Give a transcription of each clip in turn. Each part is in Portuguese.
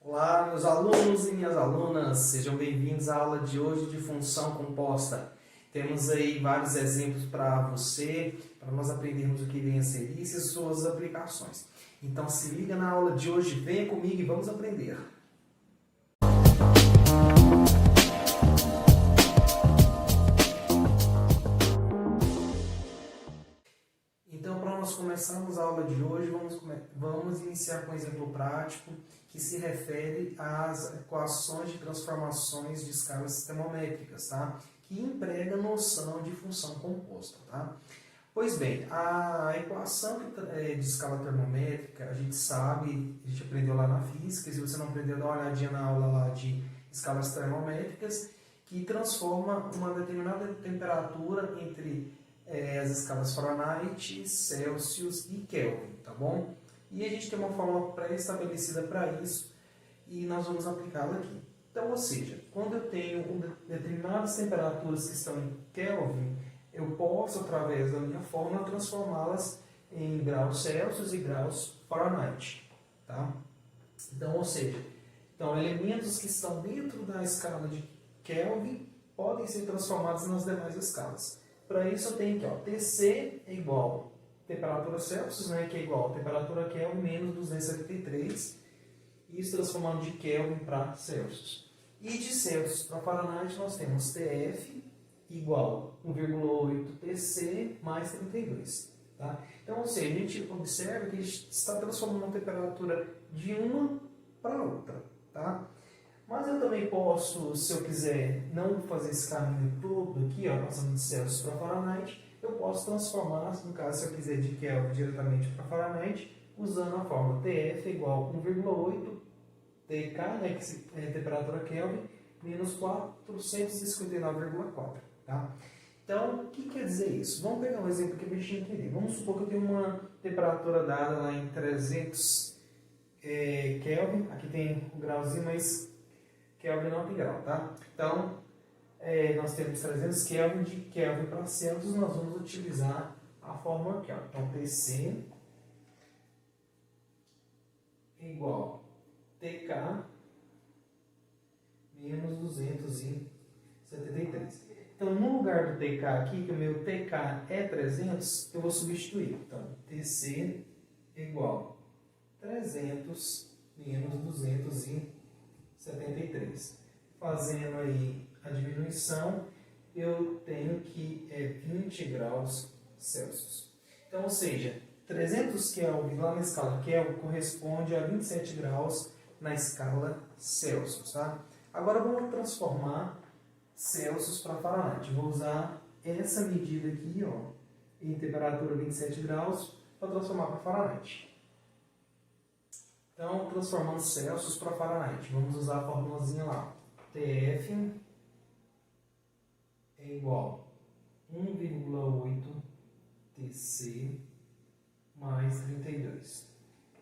Olá, meus alunos e minhas alunas, sejam bem-vindos à aula de hoje de função composta. Temos aí vários exemplos para você, para nós aprendermos o que vem a ser isso e suas aplicações. Então se liga na aula de hoje, venha comigo e vamos aprender. Então, para nós começarmos a aula de hoje, vamos iniciar com um exemplo prático que se refere às equações de transformações de escalas sistemométricas, tá? Que emprega a noção de função composta. Tá? Pois bem, a equação de escala termométrica, a gente sabe, a gente aprendeu lá na física, se você não aprendeu, dá uma olhadinha na aula lá de escalas termométricas, que transforma uma determinada temperatura entre as escalas Fahrenheit, Celsius e Kelvin, tá bom? E a gente tem uma fórmula pré-estabelecida para isso e nós vamos aplicá-la aqui. Então, ou seja, quando eu tenho determinadas temperaturas que estão em Kelvin, eu posso, através da minha fórmula, transformá-las em graus Celsius e graus Fahrenheit, tá? Então, ou seja, elementos que estão dentro da escala de Kelvin podem ser transformados nas demais escalas. Para isso eu tenho aqui, ó, Tc é igual a temperatura Celsius, né, que é igual a temperatura Kelvin menos 273, isso transformando de Kelvin para Celsius. E de Celsius para Fahrenheit nós temos Tf igual a 1,8 Tc mais 32. Tá? Então, ou seja, a gente observa que a gente está transformando a temperatura de uma para outra. Tá? Mas eu também posso, se eu quiser não fazer esse caminho todo aqui, ó, passando de Celsius para Fahrenheit, eu posso transformar, no caso, se eu quiser de Kelvin diretamente para Fahrenheit, usando a fórmula Tf igual a 1,8 Tk, né, que é a temperatura Kelvin, menos 459,4. Tá? Então, o que quer dizer isso? Vamos pegar um exemplo aqui para a gente entender. Vamos supor que eu tenho uma temperatura dada lá em 300 Kelvin, aqui tem um grauzinho, mas Kelvin não tem grau, tá? Então, nós temos 300 Kelvin, de Kelvin para Celsius, nós vamos utilizar a fórmula aqui, ó. Então, Tc é igual a Tk menos 273. Então, no lugar do Tk aqui, que o meu Tk é 300, eu vou substituir. Então, Tc é igual a 300 menos 273. Fazendo aí a diminuição, eu tenho que 20 graus Celsius. Então, ou seja, 300 Kelvin lá na escala Kelvin corresponde a 27 graus na escala Celsius. Tá? Agora vamos transformar Celsius para Fahrenheit. Vou usar essa medida aqui, ó, em temperatura 27 graus, para transformar para Fahrenheit. Então, transformando Celsius para Fahrenheit, vamos usar a formulazinha lá. Tf é igual a 1,8 Tc mais 32.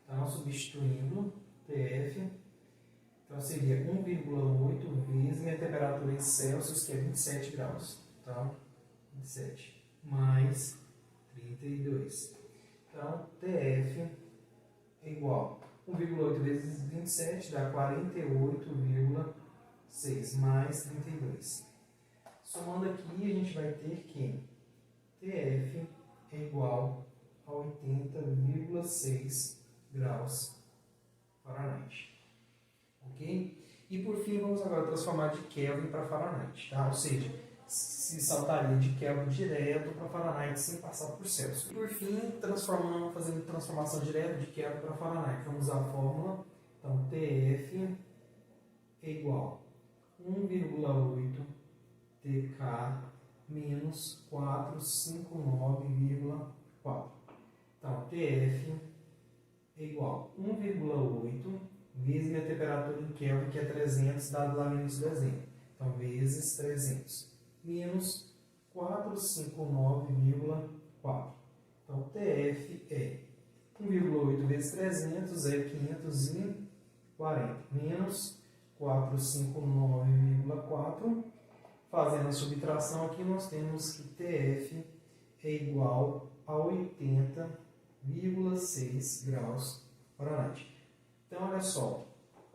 Então, substituindo Tf, então seria 1,8 vezes minha temperatura em Celsius, que é 27 graus. Então, 27 mais 32. Então, Tf é igual a 1,8 vezes 27 dá 48,6 mais 32. Somando aqui, a gente vai ter que Tf é igual a 80,6 graus Fahrenheit. Ok? E por fim, vamos agora transformar de Kelvin para Fahrenheit. Tá? Ou seja, se saltaria de Kelvin direto para Fahrenheit sem passar por Celsius. E por fim, fazendo transformação direta de Kelvin para Fahrenheit. Vamos usar a fórmula. Então, Tf é igual a 1,8 Tk menos 459,4. Então, Tf é igual a 1,8 vezes minha temperatura em Kelvin, que é 300, dado lá no início do exemplo. Então, vezes 300. Menos 459,4. Então, Tf é 1,8 vezes 300 é 540. Menos 459,4. Fazendo a subtração aqui, nós temos que Tf é igual a 80,6 graus Fahrenheit. Então, olha só.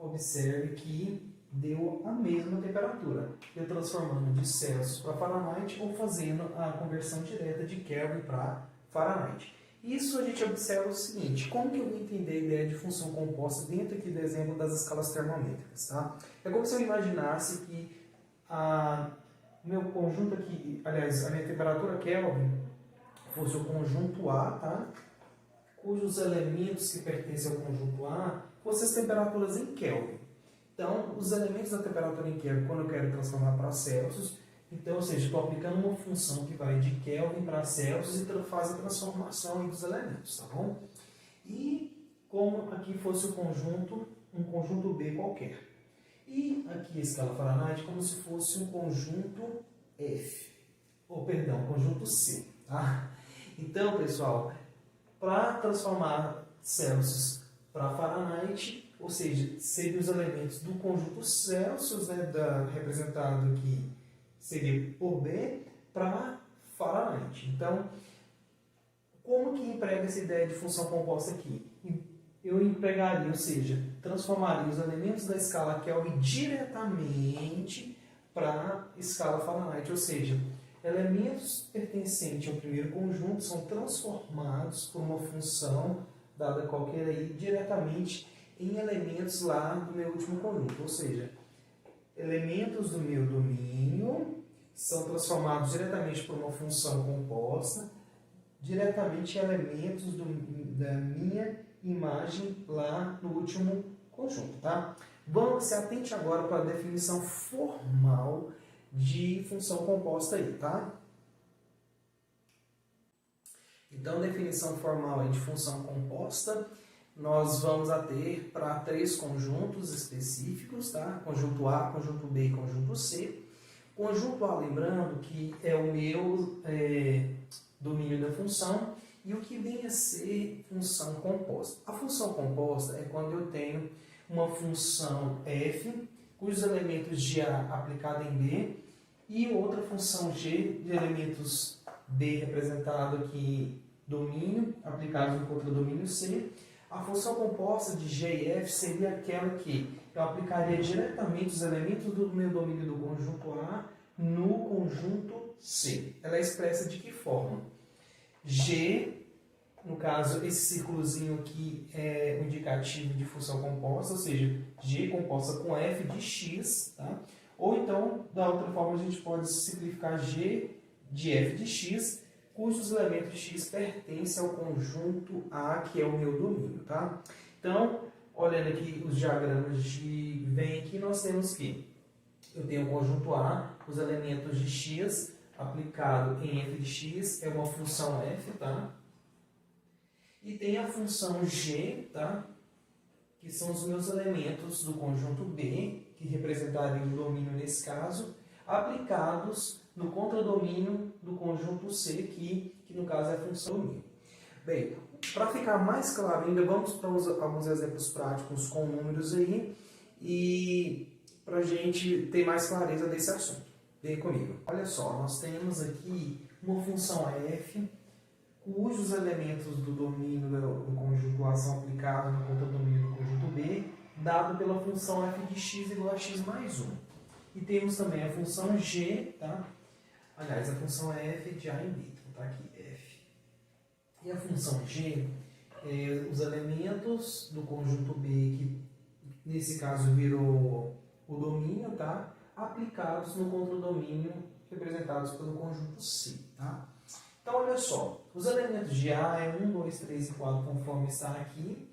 observe que deu a mesma temperatura. Eu transformando de Celsius para Fahrenheit ou fazendo a conversão direta de Kelvin para Fahrenheit. Isso a gente observa o seguinte: como que eu vou entender a ideia de função composta dentro aqui do exemplo das escalas termométricas, tá? É como se eu imaginasse que o meu conjunto aqui, aliás, a minha temperatura Kelvin fosse o conjunto A, tá? Cujos elementos que pertencem ao conjunto A fossem as temperaturas em Kelvin. Então, os elementos da temperatura em Kelvin, quando eu quero transformar para Celsius, então, ou seja, estou aplicando uma função que vai de Kelvin para Celsius e faz a transformação dos elementos, tá bom? E como aqui fosse o conjunto, um conjunto B qualquer. E aqui a escala Fahrenheit como se fosse um conjunto F, ou perdão, conjunto C, tá? Então, pessoal, para transformar Celsius para Fahrenheit, ou seja, seriam os elementos do conjunto Celsius, né, representado aqui, seria por B, para Fahrenheit. Então, como que emprega essa ideia de função composta aqui? Eu empregaria, ou seja, transformaria os elementos da escala Kelvin diretamente para a escala Fahrenheit, ou seja, elementos pertencentes ao primeiro conjunto são transformados por uma função dada qualquer aí diretamente em elementos lá do meu último conjunto, ou seja, elementos do meu domínio são transformados diretamente por uma função composta diretamente em elementos da minha imagem lá no último conjunto, tá? Vamos se atente agora para a definição formal de função composta aí, tá? Então, definição formal aí de função composta, nós vamos a ter para 3 conjuntos específicos, tá? Conjunto A, conjunto B e conjunto C. Conjunto A, lembrando que é o meu domínio da função, e o que vem a ser função composta. A função composta é quando eu tenho uma função f, cujos elementos de A aplicado em B, e outra função g de elementos B representado aqui domínio, aplicado no contradomínio C. A função composta de g e f seria aquela que eu aplicaria diretamente os elementos do meu domínio do conjunto A no conjunto C. Ela é expressa de que forma? G, no caso, esse círculozinho aqui é o indicativo de função composta, ou seja, G composta com f de x, tá? Ou então, da outra forma, a gente pode simplificar G de f de x, cujos elementos de x pertencem ao conjunto A, que é o meu domínio, tá? Então, olhando aqui os diagramas de vem aqui, nós temos que eu tenho o conjunto A, os elementos de x aplicado em f de x é uma função f, tá? E tem a função g, tá? Que são os meus elementos do conjunto B, que representariam o domínio nesse caso, aplicados no contradomínio do conjunto C, que no caso é a função domínio. Bem, para ficar mais claro ainda, vamos para alguns exemplos práticos com números aí, e para a gente ter mais clareza desse assunto. Vem comigo. Olha só, nós temos aqui uma função f, cujos elementos do domínio do conjunto A são aplicados no contradomínio do conjunto B, dado pela função f de x igual a x mais 1. E temos também a função g, tá? Aliás, a função é f de A em B, então tá aqui, f. E a função g, os elementos do conjunto B, que nesse caso virou o domínio, tá? Aplicados no contradomínio representados pelo conjunto C, tá? Então, olha só, os elementos de A é 1, 2, 3 e 4, conforme está aqui,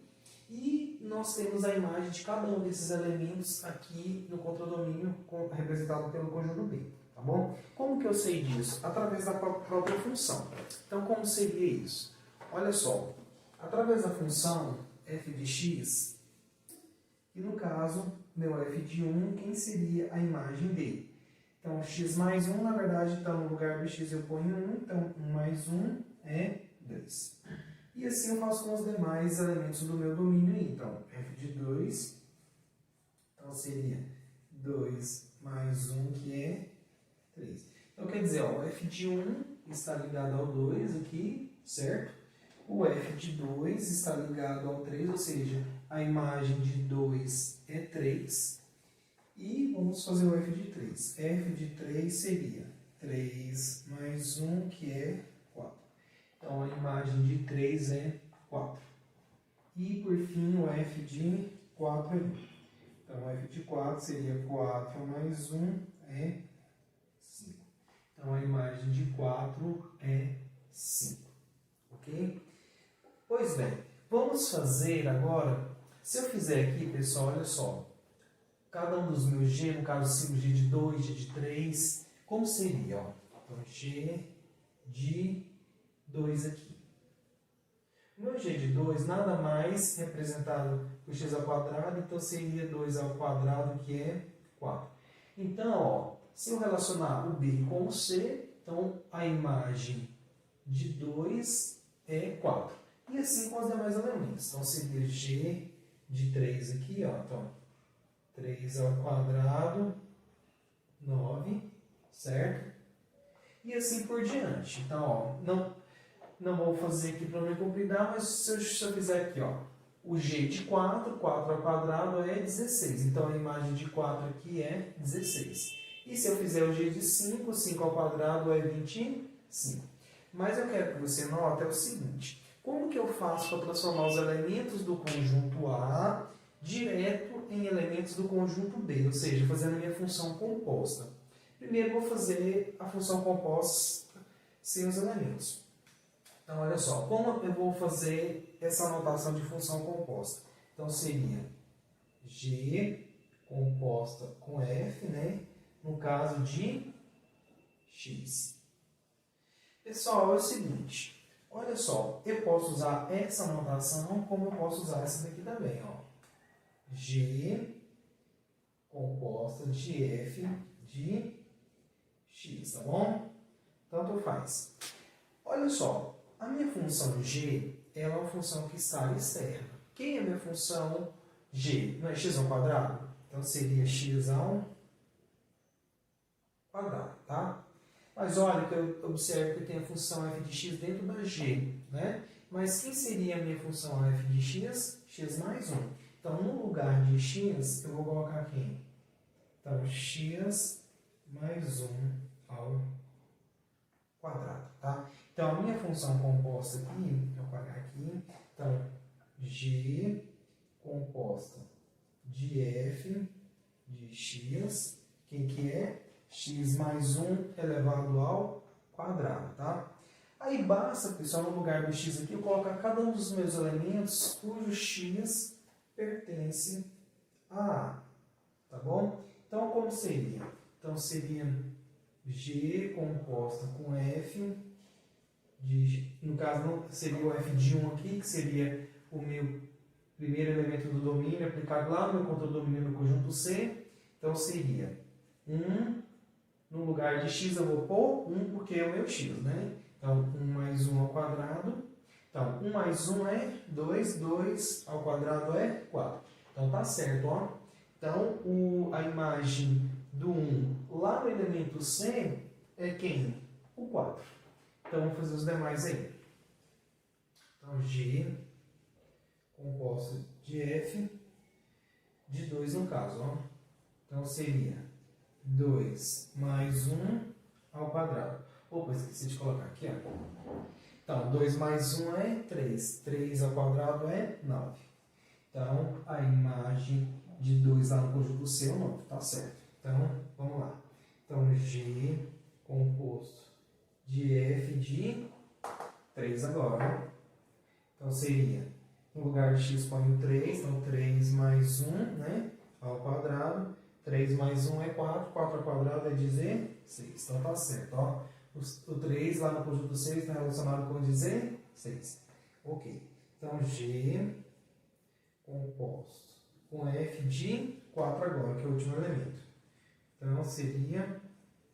e nós temos a imagem de cada um desses elementos aqui no contradomínio representado pelo conjunto B, tá bom? Como que eu sei disso? Através da própria função. Então, como seria isso? Olha só, através da função f de x, e no caso, meu f de 1, quem seria a imagem dele? Então, x mais 1, na verdade, está no lugar do x eu ponho 1, então 1 mais 1 é 2. E assim eu faço com os demais elementos do meu domínio aí. Então, f de 2, então seria 2 mais 1, que é 3. Então, quer dizer, ó, o f de 1 está ligado ao 2 aqui, certo? O f de 2 está ligado ao 3, ou seja, a imagem de 2 é 3. E vamos fazer o f de 3. f de 3 seria 3 mais 1, que é 4. Então, a imagem de 3 é 4. E, por fim, o f de 4 é 1. Então, o f de 4 seria 4 mais 1 é 5. Então, a imagem de 4 é 5. Ok? Pois bem, vamos fazer agora, se eu fizer aqui, pessoal, olha só, cada um dos meus G, no caso, sigo G de 2, G de 3, como seria? Ó? Então, G de 2 aqui. O meu G de 2 nada mais representado por x ao quadrado, então seria 2 ao quadrado, que é 4. Então, ó, se eu relacionar o B com o C, então a imagem de 2 é 4. E assim com os demais elementos. Então, seria G de 3 aqui, ó. Então, 3 ao quadrado, 9, certo? E assim por diante. Então, ó, não vou fazer aqui para não me compridar, mas se eu fizer aqui, ó, o G de 4, 4 ao quadrado é 16. Então, a imagem de 4 aqui é 16. E se eu fizer o G de 5, 5 ao quadrado é 25. Mas eu quero que você note o seguinte. Como que eu faço para transformar os elementos do conjunto A direto em elementos do conjunto B? Ou seja, fazendo a minha função composta. Primeiro, eu vou fazer a função composta sem os elementos. Então, olha só, como eu vou fazer essa notação de função composta? Então, seria G composta com F, né? No caso de X. Pessoal, é o seguinte, olha só, eu posso usar essa notação como eu posso usar essa daqui também, ó. G composta de F de X, tá bom? Tanto faz. Olha só, a minha função G, ela é uma função que está externa. Quem é a minha função G? Não é x ao quadrado? Então, seria x ao quadrado, tá? Mas olha que eu observo que tem a função f de x dentro da G, né? Mas quem seria a minha função f de x? X mais 1. Então, no lugar de x, eu vou colocar quem? Então, x mais 1 ao quadrado, tá? Então, a minha função composta aqui, vou apagar aqui, então, G composta de f de x, quem que é? X mais 1 elevado ao quadrado, tá? Aí basta, pessoal, no lugar do x aqui, eu colocar cada um dos meus elementos cujo x pertence a A, tá bom? Então, como seria? Então, seria G composta com f, no caso, não, seria o f de 1 aqui, que seria o meu primeiro elemento do domínio aplicado lá no meu contradomínio no conjunto C. Então, seria 1, no lugar de x eu vou pôr 1 porque é o meu x, né? Então, 1 mais 1 ao quadrado. Então, 1 mais 1 é 2, 2 ao quadrado é 4. Então, tá certo, ó. Então, a imagem do 1 lá no elemento C é quem? O 4. Então, vamos fazer os demais aí. Então, G composto de F de 2 no caso, ó. Então, seria 2 mais 1 ao quadrado. Opa, esqueci de colocar aqui, ó. Então, 2 mais 1 é 3. 3 ao quadrado é 9. Então, a imagem de 2 lá no conjunto C é o 9, tá certo. Então, vamos lá. Então, G composto de F de 3 agora. Então, seria, no lugar de x põe o 3, então 3 mais 1, né, ao quadrado. 3 mais 1 é 4, 4 ao quadrado é 16. Então, tá certo, ó. O 3 lá no conjunto C está relacionado com 16. Ok. Então, G composto com F de 4 agora, que é o último elemento. Então, seria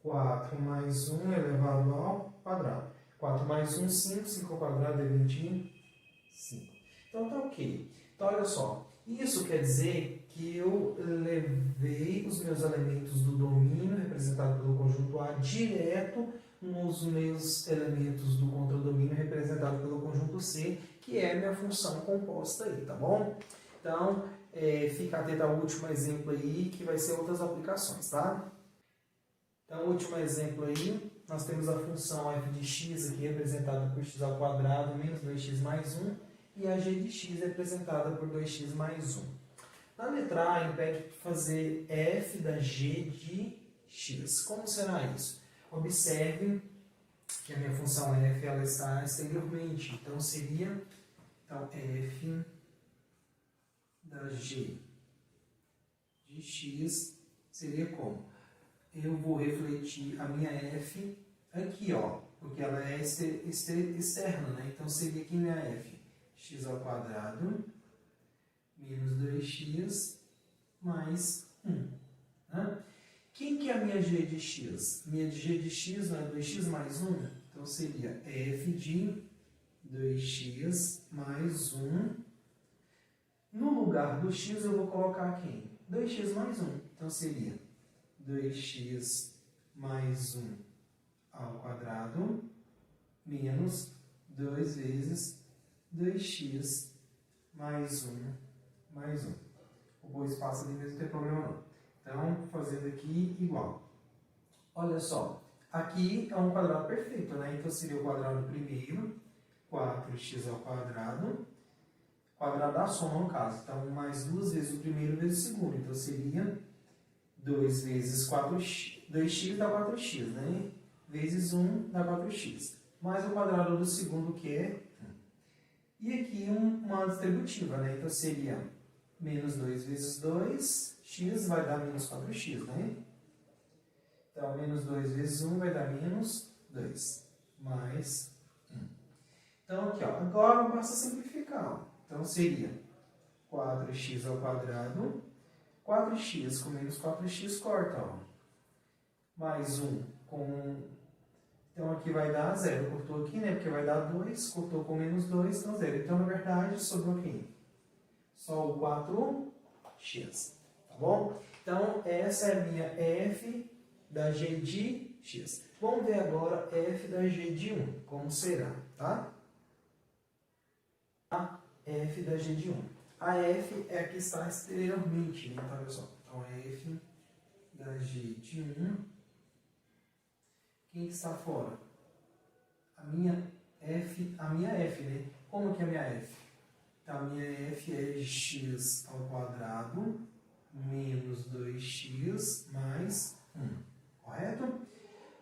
4 mais 1 elevado ao quadrado. 4 mais 1, 5. 5 ao quadrado é 25. Então, tá ok. Então, olha só. Isso quer dizer que eu levei os meus elementos do domínio, representado pelo conjunto A, direto nos meus elementos do contradomínio, representado pelo conjunto C, que é a minha função composta aí, tá bom? Então, fica atento ao último exemplo aí, que vai ser outras aplicações, tá? Então, o último exemplo aí, nós temos a função f de x aqui representada por x ao quadrado menos 2x mais 1, e a g de x representada por 2x mais 1. Na letra A, ele pede para fazer f da g de x. Como será isso? Observe que a minha função f ela está exteriormente, então seria f da g de x seria como? Eu vou refletir a minha f aqui, ó, porque ela é externa, né? Então seria aqui minha f, x ao quadrado menos 2x mais 1. Né? Quem que é a minha g de x? Minha g de x não é 2x mais 1? Então seria f de 2x mais 1. No lugar do x eu vou colocar quem? 2x mais 1. Então seria 2x mais 1 ao quadrado menos 2 vezes 2x mais 1 mais 1. O bom espaço ali mesmo não tem problema não. Então, fazendo aqui igual. Olha só, aqui é um quadrado perfeito, né? Então seria o quadrado primeiro, 4x ao quadrado da soma no caso. Então, mais 2 vezes o primeiro vezes o segundo. Então, seria 2 vezes 4x, 2x dá 4x, né? Vezes 1 dá 4x. Mais o quadrado do segundo, que é 1. E aqui uma distributiva, né? Então, seria menos 2 vezes 2, x vai dar menos 4x, né? Então, menos 2 vezes 1 vai dar menos 2, mais 1. Então, aqui, ó, agora basta simplificar. Ó. Então, seria 4x ao quadrado, 4x com menos 4x corta, ó. Mais 1 com... Então, aqui vai dar 0. Cortou aqui, né? Porque vai dar 2, cortou com menos 2, então 0. Então, na verdade, sobrou aqui só o 4x, tá bom? Então, essa é a minha f da g de x. Vamos ver agora f da g de 1, como será, tá? A f da g de 1. A f é a que está exteriormente, né? Então, olha só. Então, f da g de 1. Quem que está fora? A minha f, né? Como que é a minha f? Então, a minha f é x ao quadrado menos 2x mais 1, correto?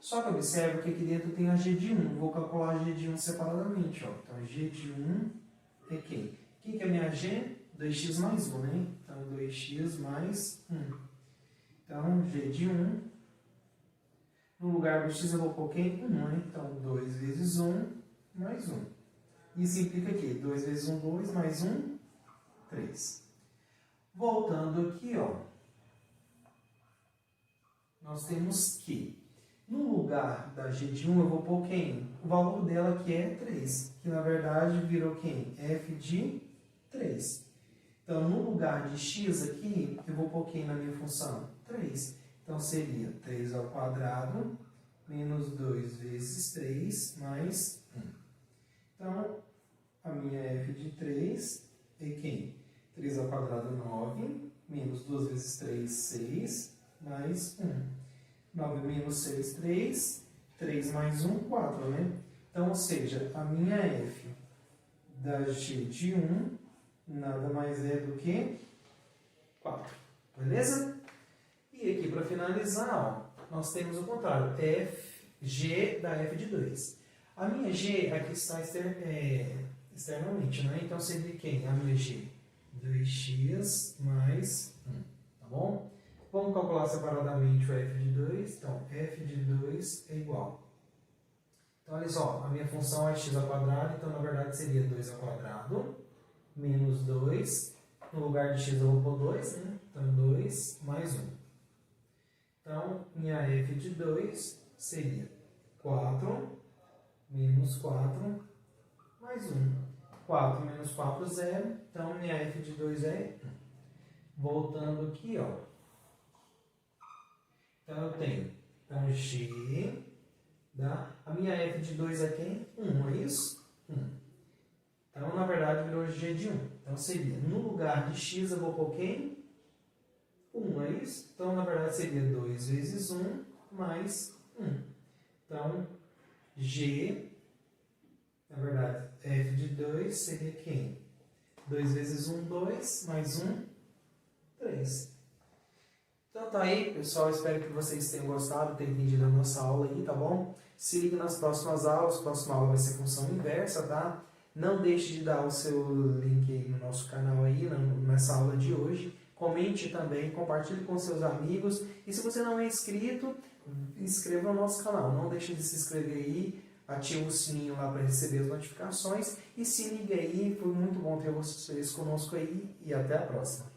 Só que observe que aqui dentro tem a g de 1. Vou calcular a g de 1 separadamente. Ó. Então, g de 1 é quem? Quem que é a minha g? 2x mais 1, né? Então, 2x mais 1. Então, g de 1. No lugar do x eu vou pôr quem? 1, né? Então, 2 vezes 1 mais 1. Isso implica aqui, 2 vezes 1, 2, mais 1, 3. Voltando aqui, ó, nós temos que, no lugar da g de 1, eu vou pôr quem? O valor dela que é 3, que na verdade virou quem? f de 3. Então, no lugar de x aqui, eu vou pôr quem na minha função? 3. Então, seria 3 ao quadrado menos 2 vezes 3 mais 1. Então, a minha f de 3 é quem? 3 ao quadrado, 9, menos 2 vezes 3, 6, mais 1. 9 menos 6, 3, 3 mais 1, 4, né? Então, ou seja, a minha f da g de 1 nada mais é do que 4, beleza? E aqui, para finalizar, ó, nós temos o contrário, g da f de 2. A minha g aqui está externamente, né? Então, seria quem? A minha g? 2x mais 1, tá bom? Vamos calcular separadamente o f de 2. Então, f de 2 é igual. Então, olha só, a minha função é x ao quadrado, então, na verdade, seria 2 ao quadrado menos 2. No lugar de x eu vou pôr 2, né? Então, 2 mais 1. Então, minha f de 2 seria 4 menos 4 mais 1. 4 menos 4, 0. Então, minha f de 2 é 1. Voltando aqui, ó. Então, eu tenho g da... A minha f de 2 é quem? 1, é isso? 1. Então, na verdade, virou g de 1. Então, seria, no lugar de x, eu vou pôr quem? 1, é isso? Então, na verdade, seria 2 vezes 1 mais 1. Então, g, na verdade, f de 2 seria quem? 2 vezes 1, 2, mais 1, 3. Então tá aí, pessoal, espero que vocês tenham gostado, tenham entendido a nossa aula aí, tá bom? Se liga nas próximas aulas, a próxima aula vai ser função inversa, tá? Não deixe de dar o seu link aí no nosso canal aí, nessa aula de hoje. Comente também, compartilhe com seus amigos. E se você não é inscrito, inscreva no nosso canal. Não deixe de se inscrever aí, ative o sininho lá para receber as notificações. E se liga aí, foi muito bom ter vocês conosco aí e até a próxima.